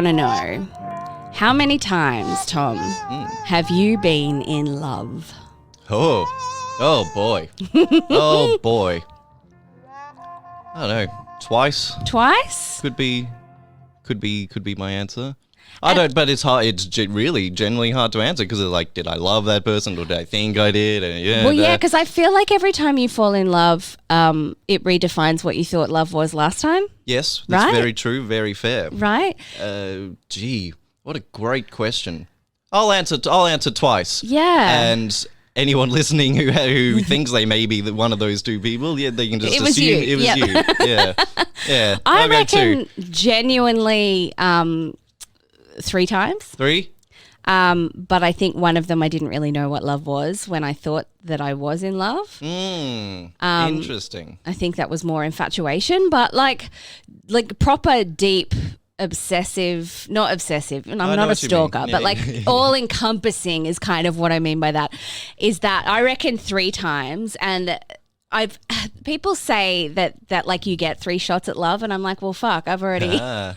want to know, how many times, Tom, have you been in love? Oh boy. Oh boy. I don't know. Twice Twice? could be my answer. I don't, but it's hard. It's really generally hard to answer because it's like, did I love that person or did I think I did? And Well, yeah, because I feel like every time you fall in love, it redefines what you thought love was last time. Yes, that's Right? very true, very fair. Right? Gee, what a great question. I'll answer twice. Yeah. And anyone listening who thinks they may be one of those two people, yeah, they can just It was assume you. it was Yep. you. Yeah, yeah. I I'll go reckon two. genuinely 3 times. 3. But I think one of them I didn't really know what love was when I thought that I was in love. Interesting. I think that was more infatuation, but like proper deep obsessive, not obsessive, and I'm I know not a what you mean. stalker, Yeah. but like all encompassing is kind of what I mean by that, is that I reckon 3 times. And people say that like you get 3 shots at love, and I'm like, well, fuck, I've already I'm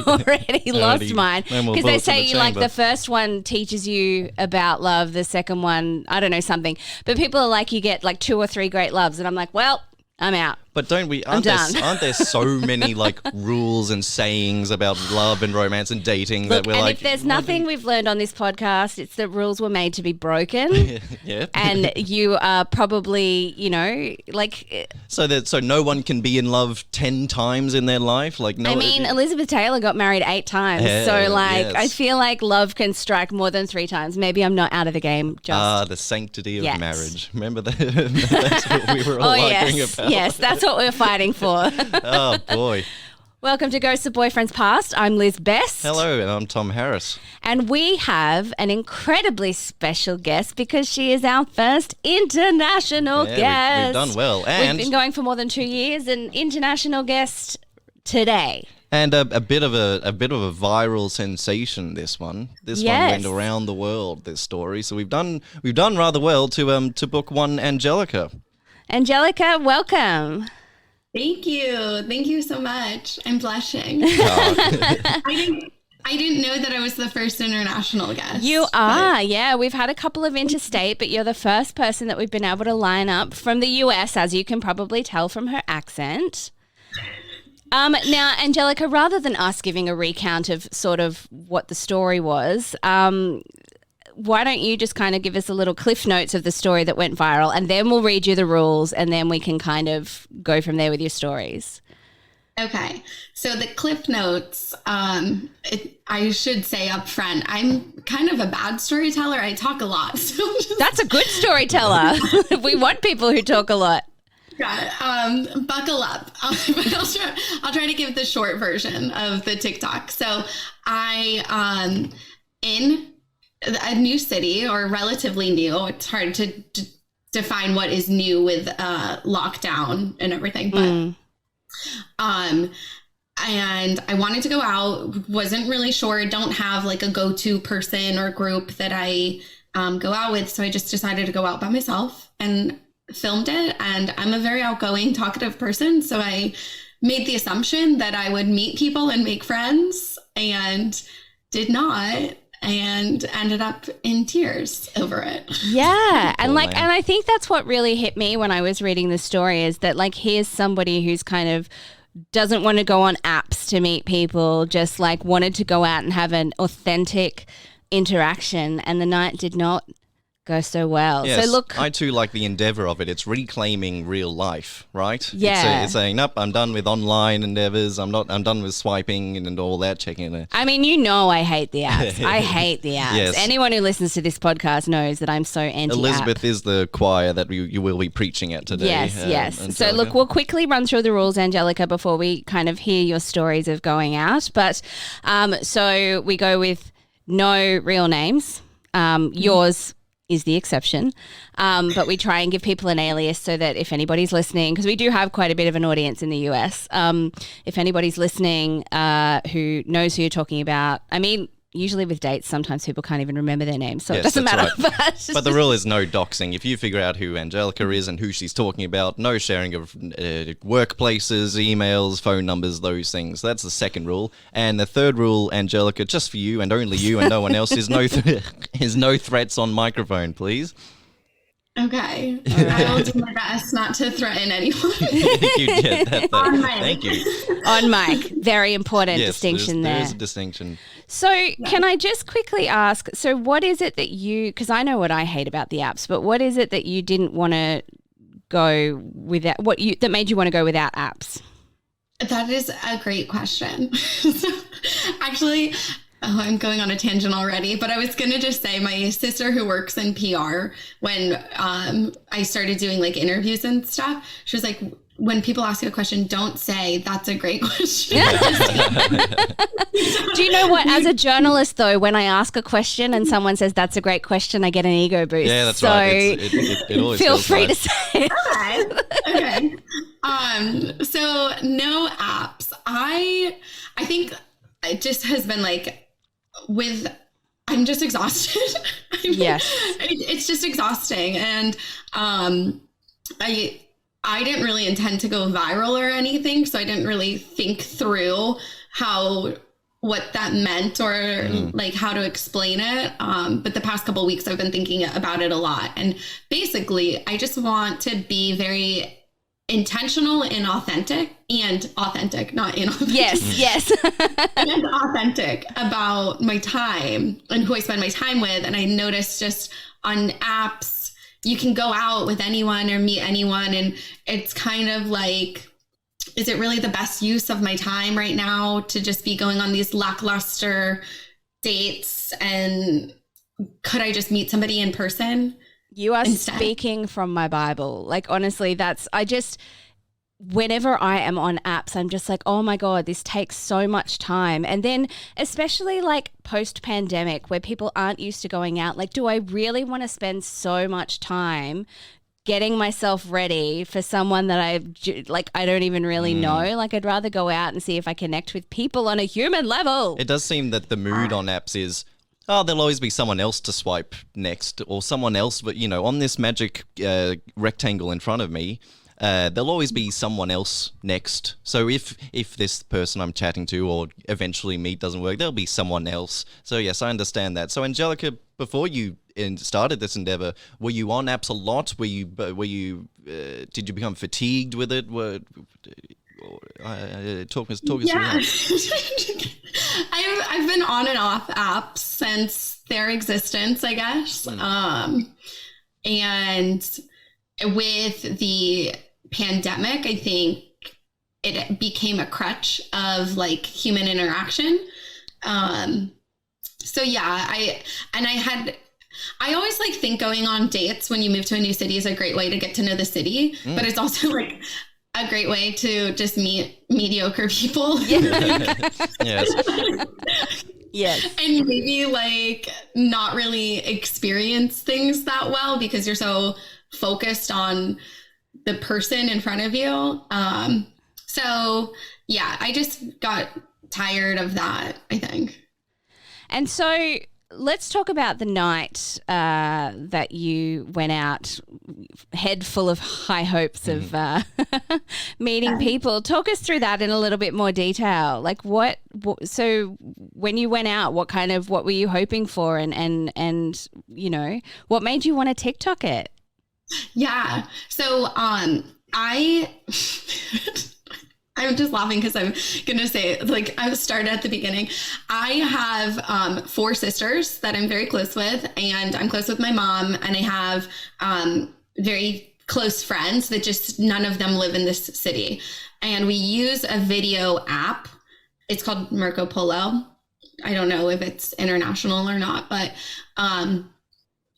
already lost mine, no more because they bullets in say the like chamber. the first one teaches you about love, the second one, I don't know, something, but people are like, you get like 2 or 3 great loves, and I'm like, well, I'm out. But don't we? I'm done. Aren't there so many like rules and sayings about love and romance and dating that we're and like? if there's nothing we've learned on this podcast, it's that rules were made to be broken. Yeah. And you are probably, like, So no one can be in love 10 times in their life. Like no. I mean, Elizabeth Taylor got married 8 times. Yeah, so like, yes. I feel like love can strike more than 3 times. Maybe I'm not out of the game. Just the sanctity of Yes. marriage. Remember that? That's what we were all arguing about. Yes, that's what we're fighting for. Oh boy. Welcome to Ghosts of Boyfriends Past. I'm Liz Best. Hello, and I'm Tom Harris. And we have an incredibly special guest because she is our first international Yeah, guest. we've done well, and we've been going for more than 2 years. An international guest today. And a bit of a viral sensation. This one Yes. went around the world. This story. So we've done rather well to book one Angelica. Angelica, welcome. Thank you so much. I'm blushing. I didn't know that I was the first international guest. You are, yeah. We've had a couple of interstate, but you're the first person that we've been able to line up from the US, as you can probably tell from her accent. Now, Angelica, rather than us giving a recount of sort of what the story was, why don't you just kind of give us a little cliff notes of the story that went viral, and then we'll read you the rules, and then we can kind of go from there with your stories. Okay. So the cliff notes, I should say up front, I'm kind of a bad storyteller. I talk a lot. So That's a good storyteller. We want people who talk a lot. got it. Buckle up. I'll try to give the short version of the TikTok. So I, in a new city, or relatively new, it's hard to define what is new with lockdown and everything, but and I wanted to go out, wasn't really sure, don't have like a go-to person or group that I go out with, so I just decided to go out by myself and filmed it. And I'm a very outgoing, talkative person, so I made the assumption that I would meet people and make friends, and did not, and ended up in tears over it. Yeah. And Cool, like, man. and I think that's what really hit me when I was reading the story, is that like, here's somebody who's kind of doesn't want to go on apps to meet people, just like wanted to go out and have an authentic interaction, and the night did not go so well. Yes, So look, I too like the endeavor of it. It's reclaiming real life, right? Yeah. It's saying, nope, I'm done with online endeavors. I'm done with swiping and all that, checking it. I mean, I hate the apps. I hate the apps. Yes. Anyone who listens to this podcast knows that I'm so anti-app. Elizabeth is the choir that you will be preaching at today. Yes. So Angelica. look, we'll quickly run through the rules, Angelica, before we kind of hear your stories of going out. But so we go with no real names. Yours is the exception. But we try and give people an alias so that if anybody's listening, because we do have quite a bit of an audience in the US, if anybody's listening who knows who you're talking about, I mean, usually with dates, sometimes people can't even remember their names, so it Yes, doesn't that's matter. right. But the rule is no doxing. If you figure out who Angelica is and who she's talking about, no sharing of workplaces, emails, phone numbers, those things. That's the second rule. And the third rule, Angelica, just for you and only you and no one else, is no threats on microphone, please. Okay. I will do my best not to threaten anyone. On mic. Thank you. On mic. Very important Yes, distinction there there. is a distinction. So can I just quickly ask, so what is it that you, because I know what I hate about the apps, but what is it that you didn't want to go without, that made you want to go without apps? That is a great question. Actually, I'm going on a tangent already, but I was going to just say my sister who works in PR, when I started doing like interviews and stuff, she was like, when people ask you a question, don't say that's a great question. Do you know what? As a journalist, though, when I ask a question and someone says that's a great question, I get an ego boost. Yeah, that's so right. It always feel feels free right. to say it. Okay. So no apps. I think it just has been like I'm just exhausted. Yes. It's just exhausting. And I didn't really intend to go viral or anything, so I didn't really think through what that meant or like how to explain it. But the past couple of weeks I've been thinking about it a lot. And basically I just want to be very intentional and authentic, not inauthentic. Yes. And authentic about my time and who I spend my time with. And I noticed just on apps, you can go out with anyone or meet anyone. And it's kind of like, is it really the best use of my time right now to just be going on these lackluster dates? And could I just meet somebody in person? You are instead? Speaking from my Bible. Like, honestly, whenever I am on apps, I'm just like, oh my God, this takes so much time. And then especially like post-pandemic where people aren't used to going out, like, do I really want to spend so much time getting myself ready for someone that I don't even really know? Like, I'd rather go out and see if I connect with people on a human level. It does seem that the mood on apps is, there'll always be someone else to swipe next or someone else, but, on this magic rectangle in front of me, there'll always be someone else next. So if this person I'm chatting to or eventually meet doesn't work, there'll be someone else. So yes, I understand that. So Angelica, before you started this endeavor, were you on apps a lot? Did you become fatigued with it? Talk us through that. I've been on and off apps since their existence, I guess. And with the pandemic, I think it became a crutch of like human interaction. So yeah, I always like think going on dates when you move to a new city is a great way to get to know the city, but it's also like a great way to just meet mediocre people. Yes. Yes. And maybe like not really experience things that well because you're so focused on the person in front of you. So yeah, I just got tired of that, I think. And so let's talk about the night that you went out, head full of high hopes of meeting people. Talk us through that in a little bit more detail. Like so when you went out, what were you hoping for? And what made you want to TikTok it? Yeah. So I'm just laughing because I'm going to say, like, I started at the beginning. I have 4 sisters that I'm very close with, and I'm close with my mom, and I have very close friends that just none of them live in this city. And we use a video app. It's called Marco Polo. I don't know if it's international or not, but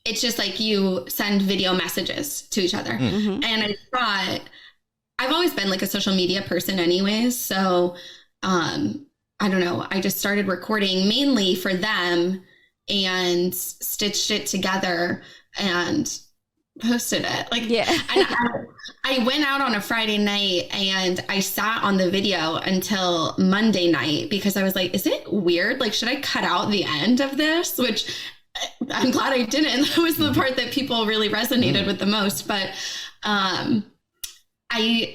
it's just like you send video messages to each other. Mm-hmm. And I thought, I've always been like a social media person anyways. So I don't know. I just started recording mainly for them and stitched it together. And posted it. Like, Yeah. and I went out on a Friday night and I sat on the video until Monday night because I was like, is it weird? Like, should I cut out the end of this? Which I'm glad I didn't. That was the part that people really resonated with the most. But I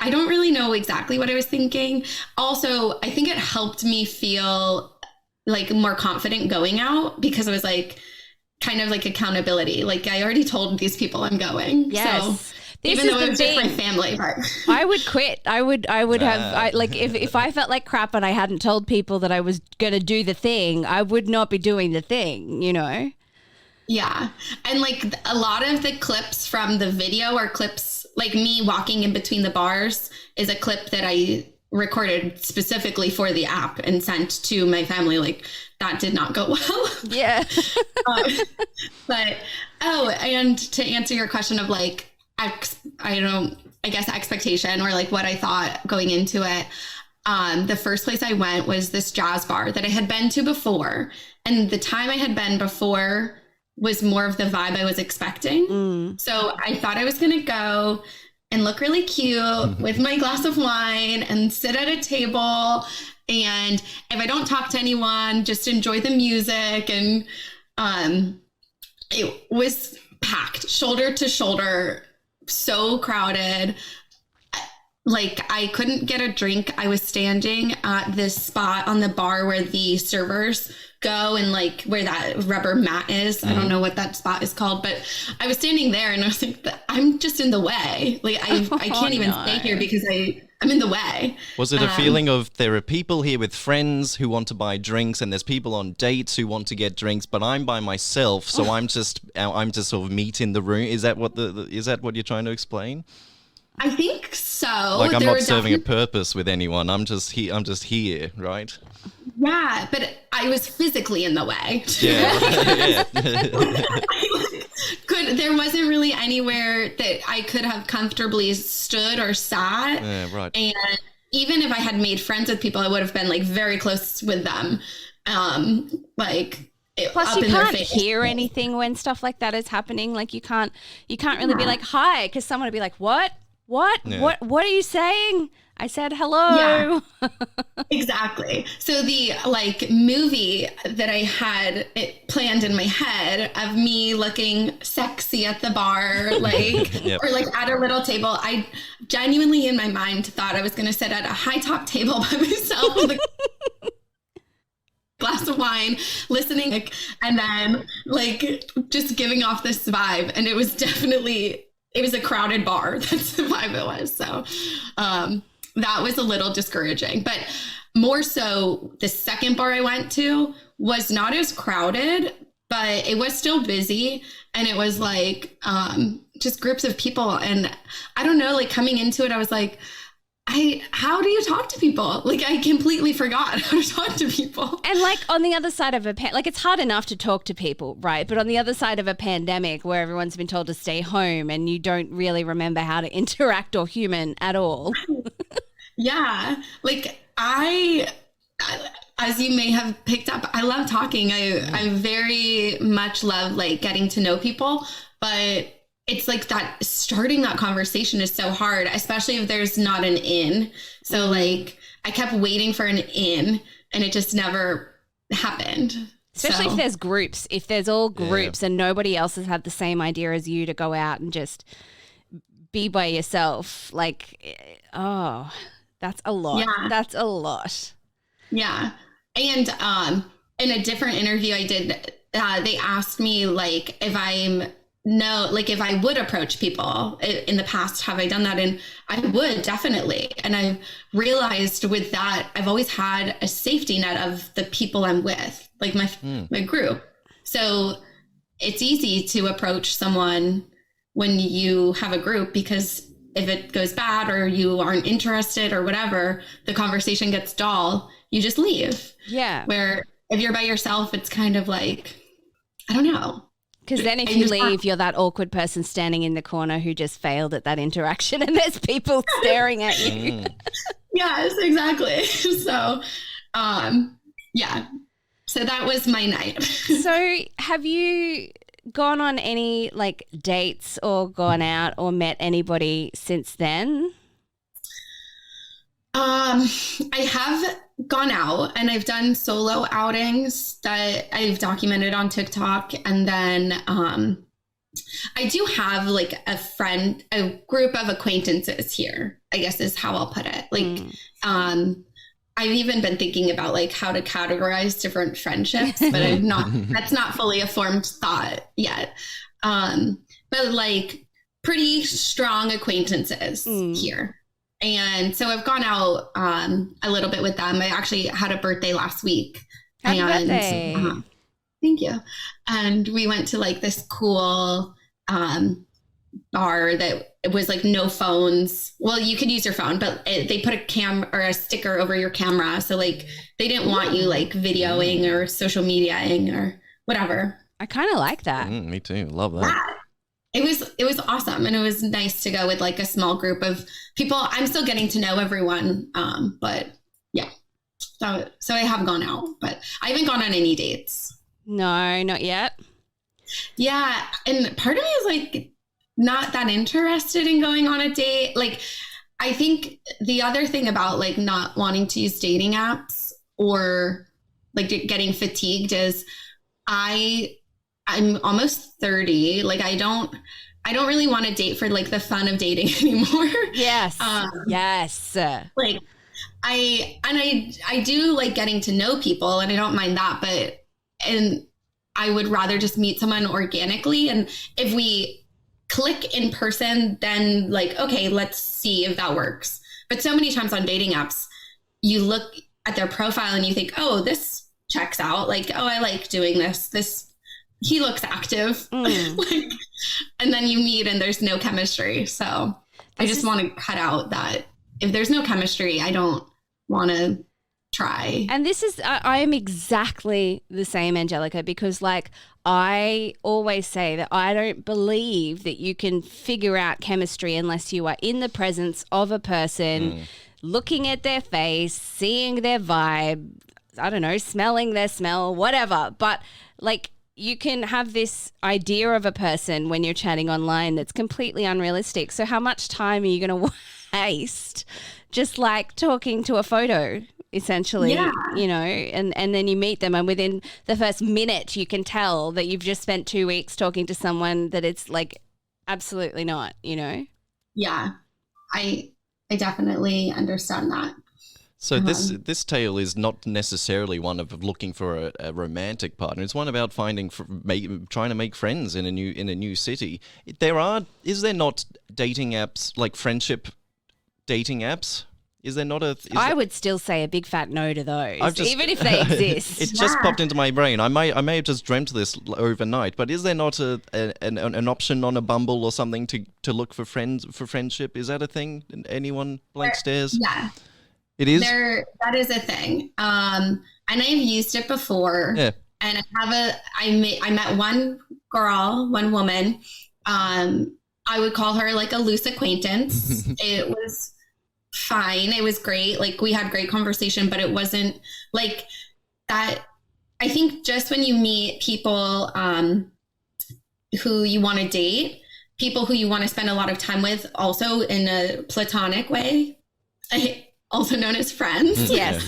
don't really know exactly what I was thinking. Also, I think it helped me feel like more confident going out because I was like, kind of like accountability. Like I already told these people I'm going. Yes. So even though it was just my family, but I would quit. I would have like if I felt like crap and I hadn't told people that I was going to do the thing, I would not be doing the thing, you know? Yeah. And like a lot of the clips from the video are clips like me walking in between the bars is a clip that I recorded specifically for the app and sent to my family. Like that did not go well. Yeah. But, and to answer your question of like, I guess expectation or like what I thought going into it. The first place I went was this jazz bar that I had been to before. And the time I had been before was more of the vibe I was expecting. So I thought I was going to go and look really cute with my glass of wine and sit at a table. And if I don't talk to anyone, just enjoy the music. And it was packed, shoulder to shoulder, so crowded. Like I couldn't get a drink. I was standing at this spot on the bar where the servers go and like where that rubber mat is. I don't know what that spot is called, but I was standing there and I was like, I'm just in the way. Like I can't even stay here because I'm in the way. Was it a feeling of there are people here with friends who want to buy drinks and there's people on dates who want to get drinks, but I'm by myself, so I'm just sort of meat in the room. Is that what is that what you're trying to explain? I think so. Like I'm not serving a purpose with anyone. I'm just here, right? Yeah, but I was physically in the way. Yeah. There wasn't really anywhere that I could have comfortably stood or sat. Yeah, right. And even if I had made friends with people, I would have been like very close with them. Plus, you can't hear anything when stuff like that is happening. Like you can't really be like hi because someone would be like, what? Yeah. What are you saying? I said hello. Yeah, exactly. So the like movie that I had it planned in my head of me looking sexy at the bar, like Yep. or like at a little table, I genuinely in my mind thought I was going to sit at a high top table by myself with a glass of wine, listening, and then like just giving off this vibe. And it was a crowded bar. That's the vibe it was. So that was a little discouraging. But more so, the second bar I went to was not as crowded, but it was still busy. And it was like just groups of people. And I don't know, like coming into it, I was like, how do you talk to people? Like I completely forgot how to talk to people. And like on the other side of like it's hard enough to talk to people, right? But on the other side of a pandemic where everyone's been told to stay home and you don't really remember how to interact or human at all. Yeah. Like as you may have picked up, I love talking. I very much love like getting to know people, but it's like that starting that conversation is so hard, especially if there's not an in. So like I kept waiting for an in and it just never happened. Especially if there's groups, if there's all groups and nobody else has had the same idea as you to go out and just be by yourself. Like, oh, that's a lot. Yeah. That's a lot. Yeah. And in a different interview I did, they asked me like if I would approach people in the past, have I done that? And I would definitely. And I've realized with that, I've always had a safety net of the people I'm with, like my group. So it's easy to approach someone when you have a group, because if it goes bad or you aren't interested or whatever, the conversation gets dull, you just leave. Yeah. Where if you're by yourself, it's kind of like, I don't know. Because then if you leave, you're that awkward person standing in the corner who just failed at that interaction and there's people staring at you. Yes, exactly. So, yeah. So that was my night. So have you gone on any like dates or gone out or met anybody since then? I have gone out and I've done solo outings that I've documented on TikTok. And then I do have like a group of acquaintances here, I guess is how I'll put it. Like, I've even been thinking about like how to categorize different friendships, but that's not fully a formed thought yet. But like pretty strong acquaintances here. And so I've gone out a little bit with them. I actually had a birthday last week. Happy birthday. Thank you. And we went to like this cool bar that it was like no phones. Well, you could use your phone, but they put a sticker over your camera. So like they didn't want you like videoing or social mediaing or whatever. I kind of like that. Me too. Love that. It was awesome. And it was nice to go with like a small group of people. I'm still getting to know everyone. But yeah. So I have gone out, but I haven't gone on any dates. No, not yet. Yeah. And part of me is like not that interested in going on a date. Like, I think the other thing about like not wanting to use dating apps or like getting fatigued is I'm almost 30. Like I don't really want to date for like the fun of dating anymore. Yes. Yes. Like I do like getting to know people and I don't mind that, and I would rather just meet someone organically. And if we click in person, then like, okay, let's see if that works. But so many times on dating apps, you look at their profile and you think, oh, this checks out. Like, oh, I like doing this, he looks active. Like, and then you meet and there's no chemistry. So I just want to cut out that if there's no chemistry, I don't want to try. And this is, I am exactly the same, Angelica, because like I always say that I don't believe that you can figure out chemistry unless you are in the presence of a person, looking at their face, seeing their vibe, I don't know, smelling their smell, whatever. But like, you can have this idea of a person when you're chatting online that's completely unrealistic. So how much time are you going to waste just like talking to a photo, essentially, you know, and then you meet them and within the first minute you can tell that you've just spent 2 weeks talking to someone that it's like absolutely not, you know? Yeah, I definitely understand that. So this tale is not necessarily one of looking for a romantic partner. It's one about trying to make friends in a new city. Is there not dating apps like friendship dating apps? Is there not I would still say a big fat no to those, even if they exist. It just popped into my brain. I may have just dreamt this overnight, but is there not an option on a Bumble or something to look for friendship? Is that a thing? Anyone blank stares? Yeah. It is? That is a thing. And I've used it before. Yeah. And I met one woman. I would call her like a loose acquaintance. It was fine. It was great. Like we had great conversation, but it wasn't like that. I think just when you meet people who you want to date, people who you want to spend a lot of time with, also in a platonic way, also known as friends. Yes.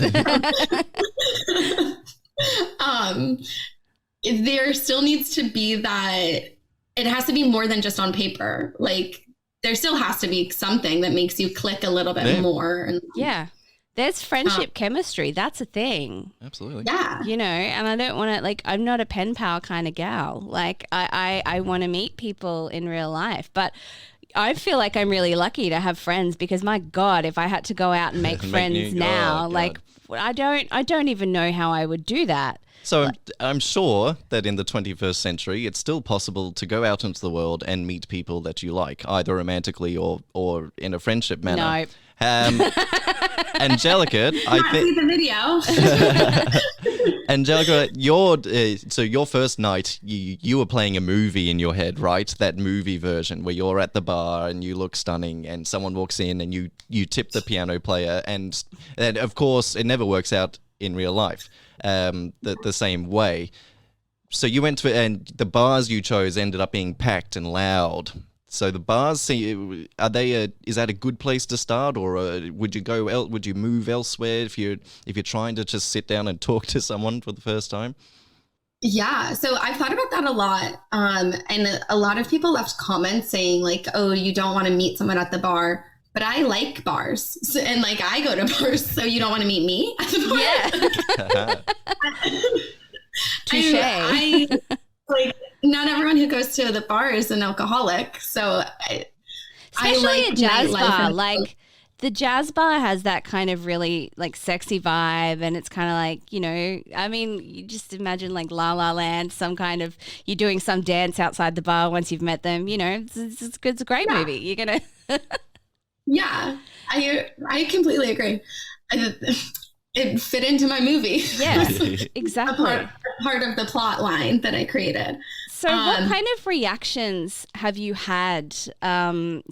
There still needs to be that, it has to be more than just on paper. Like there still has to be something that makes you click a little bit more. Yeah. There's friendship chemistry. That's a thing. Absolutely. Yeah. You know, and I don't want to, like, I'm not a pen pal kind of gal. Like I want to meet people in real life, but I feel like I'm really lucky to have friends because my God, if I had to go out and make friends now, like I don't even know how I would do that. So I'm sure that in the 21st century, it's still possible to go out into the world and meet people that you like, either romantically or in a friendship manner. No. Angelica, I think see the video. Angelica, your first night, you were playing a movie in your head, right? That movie version where you're at the bar and you look stunning, and someone walks in and you tip the piano player, and of course it never works out in real life the same way. So you went to, and the bars you chose ended up being packed and loud. So the bars, are they? Is that a good place to start, or would you go? Would you move elsewhere if you're trying to just sit down and talk to someone for the first time? Yeah, so I've thought about that a lot. And a lot of people left comments saying like, "Oh, you don't want to meet someone at the bar." But I like bars, and like I go to bars, so you don't want to meet me at the bar. Yeah. Touche. I like not everyone who goes to the bar is an alcoholic, so especially I like a jazz bar. and Like the jazz bar has that kind of really like sexy vibe, and it's kind of like, you know, I mean, you just imagine like La La Land, some kind of, you're doing some dance outside the bar once you've met them. You know, it's a great movie. You're gonna. Yeah, I completely agree. It fit into my movie. Yeah, exactly. Part of the plot line that I created. So what kind of reactions have you had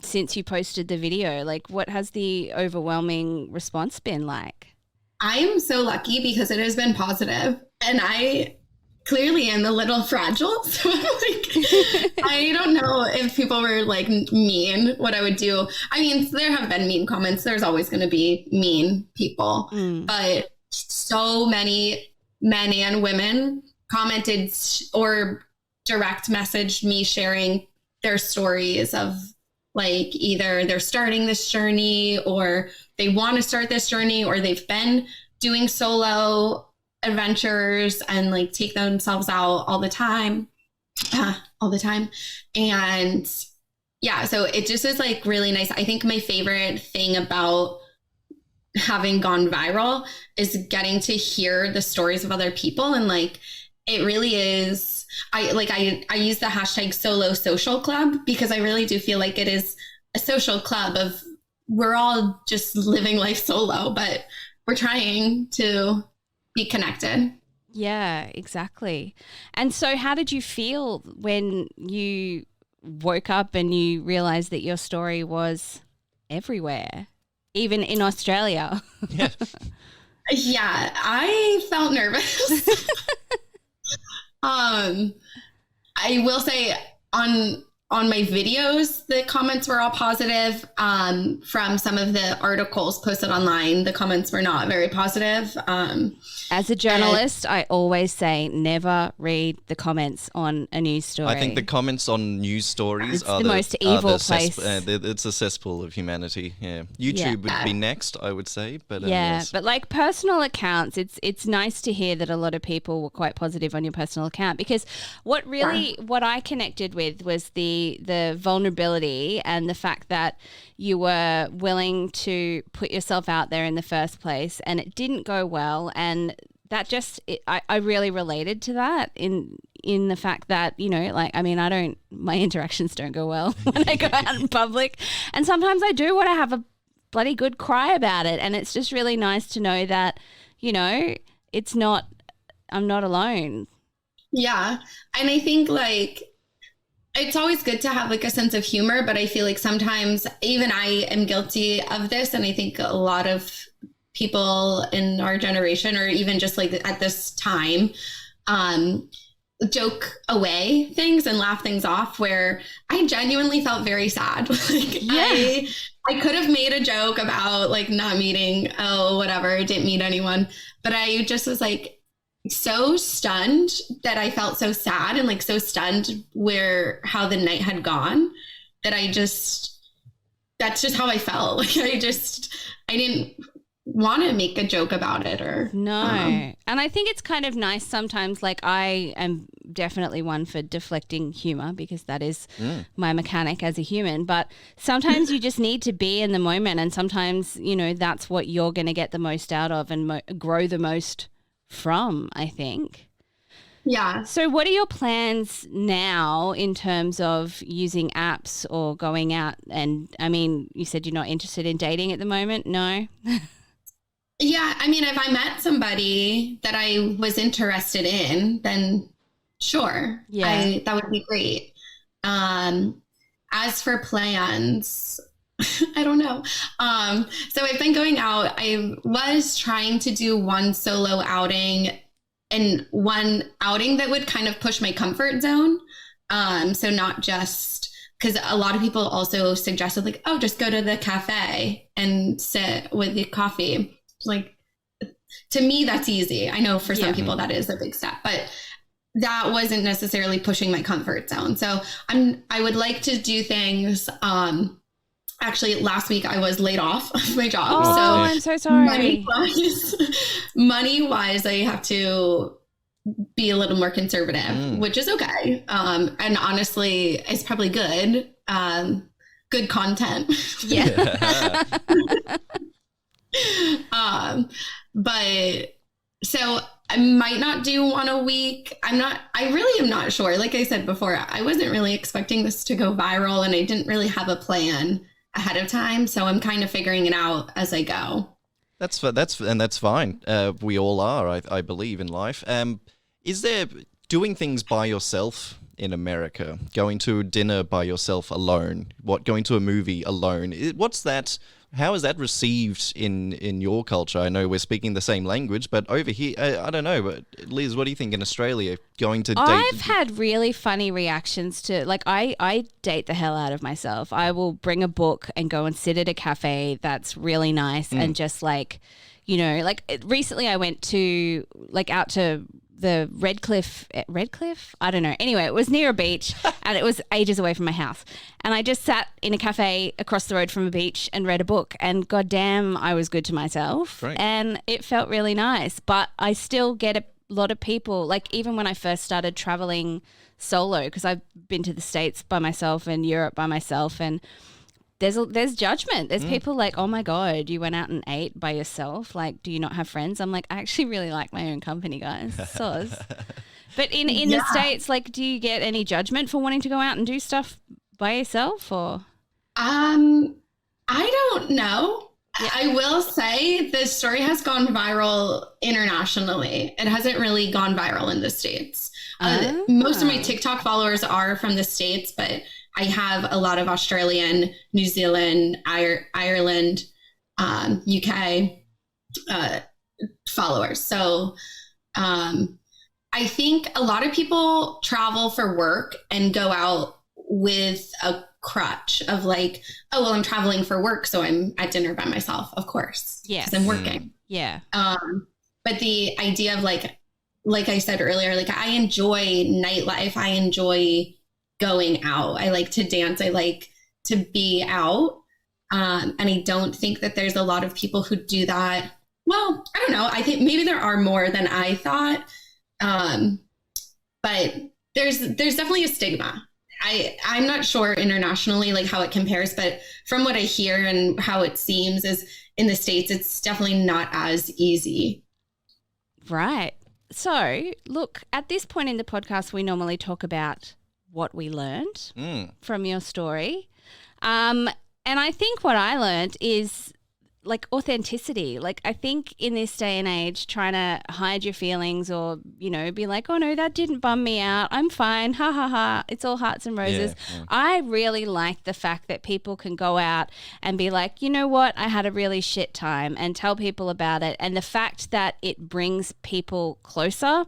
since you posted the video? Like, what has the overwhelming response been like? I am so lucky because it has been positive, and I clearly am a little fragile. So I'm like, I don't know if people were like mean, what I would do. I mean, there have been mean comments. There's always going to be mean people, but so many men and women commented or direct messaged me sharing their stories of like either they're starting this journey or they want to start this journey or they've been doing solo adventures and like take themselves out all the time. And yeah, so it just is like really nice. I think my favorite thing about having gone viral is getting to hear the stories of other people. And like, it really is, I use the hashtag solo social club because I really do feel like it is a social club of we're all just living life solo, but we're trying to be connected. Yeah, exactly. And so how did you feel when you woke up and you realized that your story was everywhere, even in Australia? Yeah. Yeah, I felt nervous. I will say on my videos, the comments were all positive. From some of the articles posted online, the comments were not very positive. As a journalist, I always say never read the comments on a news story. I think the comments on news stories are the most evil place. It's a cesspool of humanity. Yeah, YouTube would be next, I would say. But yes. But like personal accounts, it's nice to hear that a lot of people were quite positive on your personal account because what I connected with was the vulnerability and the fact that you were willing to put yourself out there in the first place and it didn't go well, and that just I really related to that in the fact that, you know, like, I mean, my interactions don't go well when I go out in public, and sometimes I do want to have a bloody good cry about it, and it's just really nice to know that, you know, I'm not alone. Yeah, and I think like it's always good to have like a sense of humor, but I feel like sometimes even I am guilty of this. And I think a lot of people in our generation, or even just like at this time, joke away things and laugh things off, where I genuinely felt very sad. Like I could have made a joke about like not meeting, whatever, didn't meet anyone. But I just was like, so stunned that I felt so sad and like so stunned how the night had gone that that's just how I felt. Like I didn't want to make a joke about it or no. And I think it's kind of nice sometimes, like I am definitely one for deflecting humor because that is my mechanic as a human, but sometimes you just need to be in the moment, and sometimes, you know, that's what you're going to get the most out of and grow the most from, I think. Yeah. So what are your plans now in terms of using apps or going out? And I mean, you said you're not interested in dating at the moment. No. Yeah. I mean, if I met somebody that I was interested in, then sure. Yeah. That would be great. As for plans, I don't know. So I've been going out. I was trying to do one solo outing and one outing that would kind of push my comfort zone. So not just because a lot of people also suggested like, oh, just go to the cafe and sit with the coffee. Like, to me, that's easy. I know for some people that is a big step, but that wasn't necessarily pushing my comfort zone. So I would like to do things. Actually, last week I was laid off of my job. Oh, so I'm so sorry. Money wise, I have to be a little more conservative, which is okay. And honestly, it's probably good. Good content. Yeah. But so I might not do one a week. I really am not sure. Like I said before, I wasn't really expecting this to go viral and I didn't really have a plan ahead of time. So I'm kind of figuring it out as I go. That's fine. We all are, I believe, in life. Is there doing things by yourself in America? Going to dinner by yourself alone? Going to a movie alone? What's that? How is that received in your culture? I know we're speaking the same language, but over here, I don't know. But Liz, what do you think in Australia? Going to date? I've had really funny reactions to, like, I date the hell out of myself. I will bring a book and go and sit at a cafe that's really nice and just like, you know, like recently I went to out to the Redcliffe? I don't know. Anyway, it was near a beach and it was ages away from my house. And I just sat in a cafe across the road from a beach and read a book, and goddamn, I was good to myself. Right. And it felt really nice. But I still get a lot of people, like even when I first started traveling solo, because I've been to the States by myself and Europe by myself, and there's judgment. There's people like, oh my God, you went out and ate by yourself. Like, do you not have friends? I'm like, I actually really like my own company, guys. Soz. But in the States, like, do you get any judgment for wanting to go out and do stuff by yourself or? I don't know. Yeah. I will say the story has gone viral internationally. It hasn't really gone viral in the States. Most of my TikTok followers are from the States, but I have a lot of Australian, New Zealand, Ireland, UK followers. So I think a lot of people travel for work and go out with a crutch of like, oh, well, I'm traveling for work, so I'm at dinner by myself, of course. Yes. Because I'm working. Yeah. But the idea of like I said earlier, like I enjoy nightlife. I enjoy going out. I like to dance. I like to be out. And I don't think that there's a lot of people who do that. Well, I don't know. I think maybe there are more than I thought. But there's definitely a stigma. I'm not sure internationally like how it compares, but from what I hear and how it seems is in the States, it's definitely not as easy. Right. So look, at this point in the podcast, we normally talk about what we learned from your story. And I think what I learned is like authenticity. Like I think in this day and age, trying to hide your feelings or, you know, be like, oh no, that didn't bum me out. I'm fine. Ha ha ha. It's all hearts and roses. Yeah. I really like the fact that people can go out and be like, you know what? I had a really shit time and tell people about it. And the fact that it brings people closer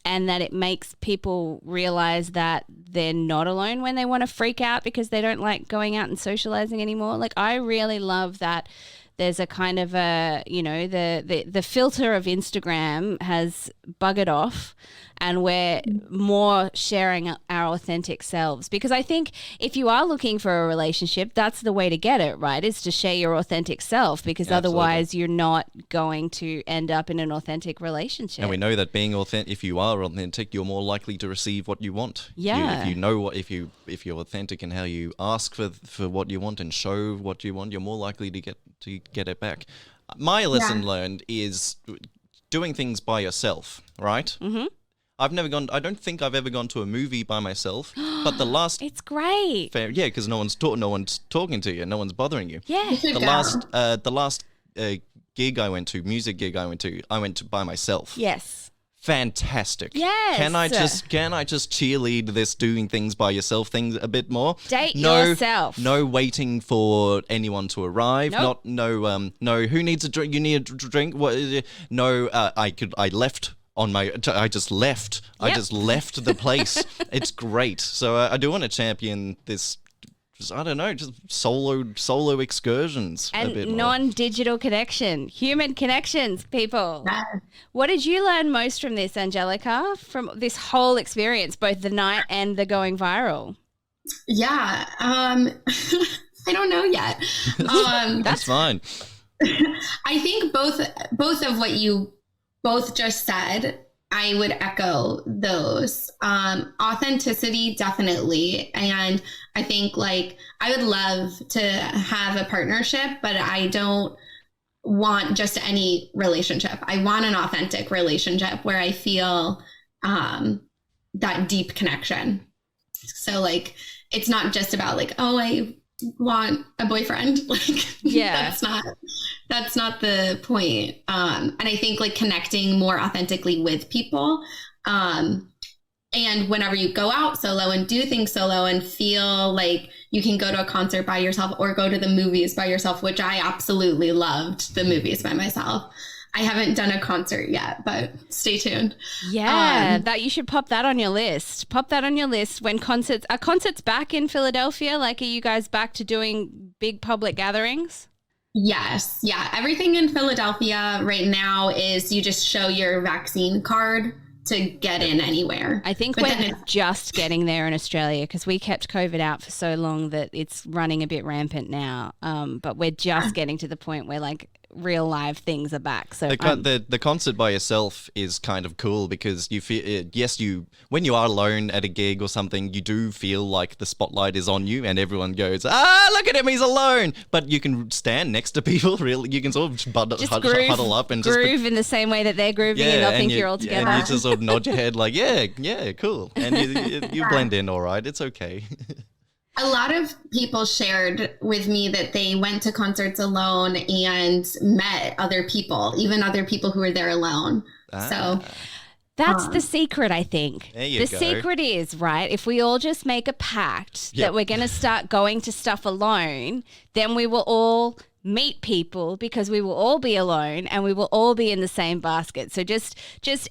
and that it makes people realize that they're not alone when they want to freak out because they don't like going out and socializing anymore. Like I really love that there's a kind of a, you know, the filter of Instagram has buggered off and we're more sharing our authentic selves. Because I think if you are looking for a relationship, that's the way to get it, right? Is to share your authentic self, because otherwise you're not going to end up in an authentic relationship. And we know that being authentic, if you are authentic, you're more likely to receive what you want. Yeah. If you know what, if you're authentic in how you ask for what you want and show what you want, you're more likely to get it back. My lesson learned is doing things by yourself, right? Mm-hmm. I don't think I've ever gone to a movie by myself, but the last... It's great. Because no one's talking to you, no one's bothering you. Yeah. The last gig I went to, music gig I went to by myself. Yes. Fantastic. Yes. Can I just cheerlead this doing things by yourself thing a bit more? Date yourself. No waiting for anyone to arrive. Nope. No, who needs a drink? You need a drink? What is it? No, I left I just left. I Yep. just left the place. It's great. So I do want to champion this. I don't know, just solo excursions a bit And more. non-digital connection, human connections, people. What did you learn most from this, Angelica, from this whole experience, both the night and the going viral? Yeah. I don't know yet. That's fine. I think both of what you both just said, I would echo those. Authenticity, definitely. And I think like I would love to have a partnership, but I don't want just any relationship. I want an authentic relationship where I feel that deep connection. So like, it's not just about like, oh, I want a boyfriend. Like, Yeah. that's not the point. And I think like connecting more authentically with people. And whenever you go out solo and do things solo and feel like you can go to a concert by yourself or go to the movies by yourself, which I absolutely loved the movies by myself. I haven't done a concert yet, but stay tuned. Yeah, that you should pop that on your list. Pop that on your list when are concerts back in Philadelphia? Like, are you guys back to doing big public gatherings? Yes. Yeah. Everything in Philadelphia right now is you just show your vaccine card to get in anywhere. I think But we're then just getting there in Australia because we kept COVID out for so long that it's running a bit rampant now. But we're just getting to the point where like real live things are back. So The concert by yourself is kind of cool because you feel when you are alone at a gig or something, you do feel like the spotlight is on you and everyone goes, look at him, he's alone. But you can stand next to people. Really, you can sort of huddle up and groove in the same way that they're grooving, and they'll think you're all together. And you just sort of nod your head like, yeah, cool, and you blend in all right. It's okay. a lot of people shared with me that they went to concerts alone and met other people, even other people who were there alone. So that's the secret, I think. There you the go. secret is, right, if we all just make a pact that we're going to start going to stuff alone, then we will all meet people because we will all be alone and we will all be in the same basket. So just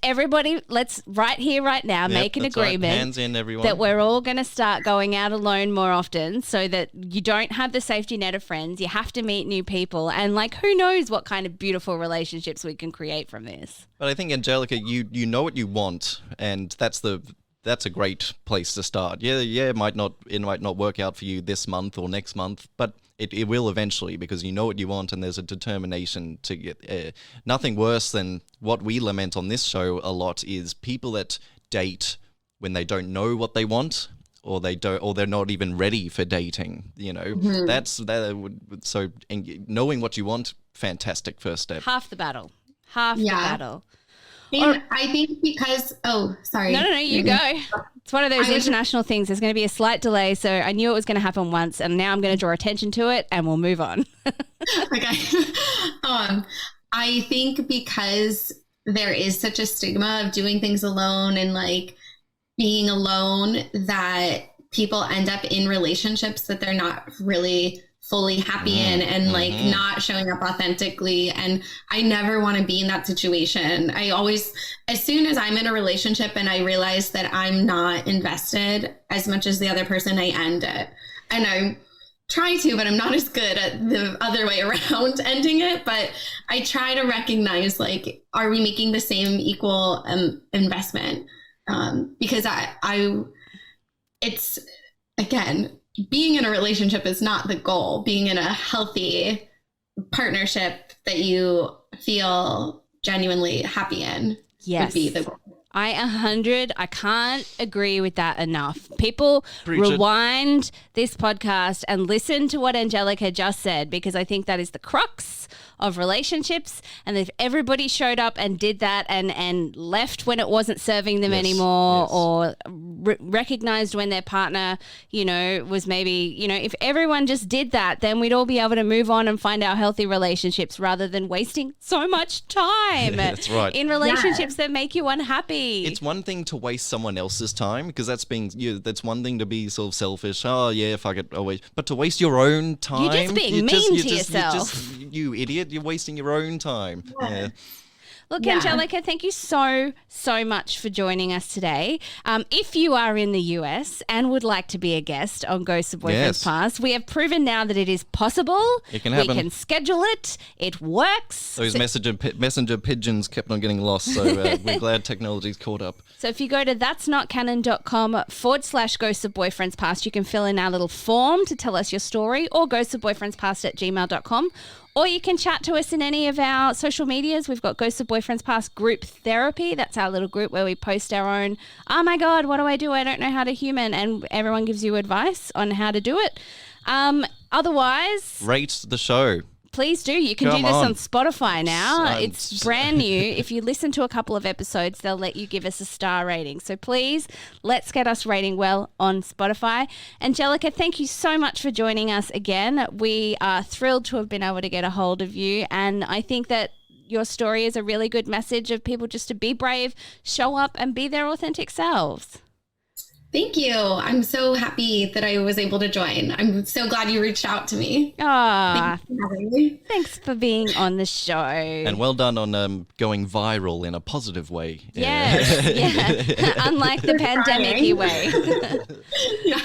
everybody, let's right here, right now, make an agreement right. Hands in, everyone. that we're all going to start going out alone more often so that you don't have the safety net of friends. You have to meet new people. And like, who knows what kind of beautiful relationships we can create from this. But I think, Angelica, you know what you want, and that's a great place to start. Yeah, it might not work out for you this month or next month, but it will eventually because you know what you want and there's a determination to get. Nothing worse than what we lament on this show a lot is people that date when they don't know what they want or they're not even ready for dating. You know, so knowing what you want, fantastic first step. Half the battle. The battle. And I think because, sorry. No, you go. It's one of those international things. There's going to be a slight delay. So I knew it was going to happen once and now I'm going to draw attention to it and we'll move on. Okay. I think because there is such a stigma of doing things alone and like being alone that people end up in relationships that they're not really fully happy in and like not showing up authentically. And I never want to be in that situation. I always, as soon as I'm in a relationship and I realize that I'm not invested as much as the other person, I end it. And I try to, but I'm not as good at the other way around ending it. But I try to recognize like, are we making the same equal investment? Because it's again, being in a relationship is not the goal. Being in a healthy partnership that you feel genuinely happy in would be the goal. I can't agree with that enough. People rewind this podcast and listen to what Angelica just said because I think that is the crux of relationships. And if everybody showed up and did that and left when it wasn't serving them anymore or recognized when their partner, was maybe, if everyone just did that, then we'd all be able to move on and find our healthy relationships rather than wasting so much time that's right. in relationships that make you unhappy. It's one thing to waste someone else's time because that's one thing to be sort of selfish. Oh yeah, fuck it, always. But to waste your own time, you're just being mean to yourself. You idiot, you're wasting your own time. Yeah. Look, Yeah. Angelica, thank you so much for joining us today. If you are in the US and would like to be a guest on Ghosts of Boyfriends Yes. Past, we have proven now that it is possible. It can We happen. can schedule it. It works. Those messenger pigeons kept on getting lost, so we're glad technology's caught up. So if you go to that'snotcanon.com/Ghosts of Boyfriends Past, you can fill in our little form to tell us your story, or ghostsofboyfriendspast@gmail.com. Or you can chat to us in any of our social medias. We've got Ghosts of Boyfriends Past Group Therapy. That's our little group where we post our own, oh my God, what do? I don't know how to human. And everyone gives you advice on how to do it. Otherwise, Rate the show. please do. You can Come do this on. on Spotify now. Son. It's brand new. If you listen to a couple of episodes, they'll let you give us a star rating. So please, let's get us rating well on Spotify. Angelica, thank you so much for joining us again. We are thrilled to have been able to get a hold of you. And I think that your story is a really good message of people just to be brave, show up, and be their authentic selves. Thank you. I'm so happy that I was able to join. I'm so glad you reached out to me. Ah, Thank you for having me. thanks for being on the show. And well done on going viral in a positive way. Yes, yeah. Unlike the We're pandemic-y trying. way. Yeah.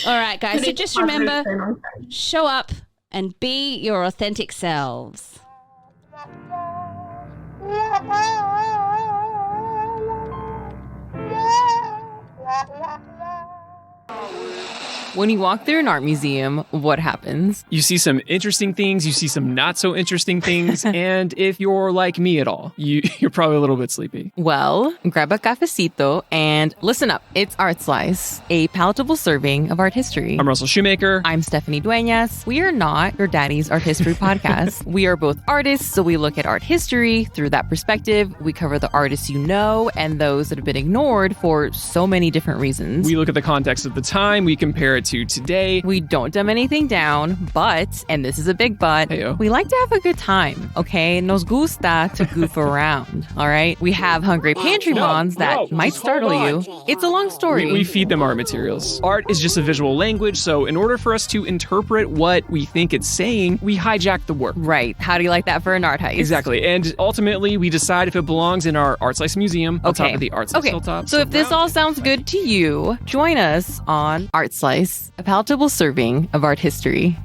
All right, guys. So Putting just positive remember, spin on things. show up and be your authentic selves. When you walk through an art museum, what happens? You see some interesting things, you see some not so interesting things, and if you're like me at all, you're probably a little bit sleepy. Well, grab a cafecito and listen up. It's Art Slice, a palatable serving of art history. I'm Russell Shoemaker. I'm Stephanie Dueñas. We are not your daddy's art history podcast. We are both artists, so we look at art history through that perspective. We cover the artists you know and those that have been ignored for so many different reasons. We look at the context of the time, we compare it to today. We don't dumb anything down, but, and this is a big but, Heyo. we like to have a good time, okay? Nos gusta to goof around, all right? We have hungry pantry moms that might startle you. It's a long story. We feed them art materials. Art is just a visual language, so in order for us to interpret what we think it's saying, we hijack the work. Right. How do you like that for an art heist? Exactly. And ultimately, we decide if it belongs in our Art Slice Museum on top of the Art Slice hilltop. So if this all sounds good to you, join us on Art Slice, a palatable serving of art history.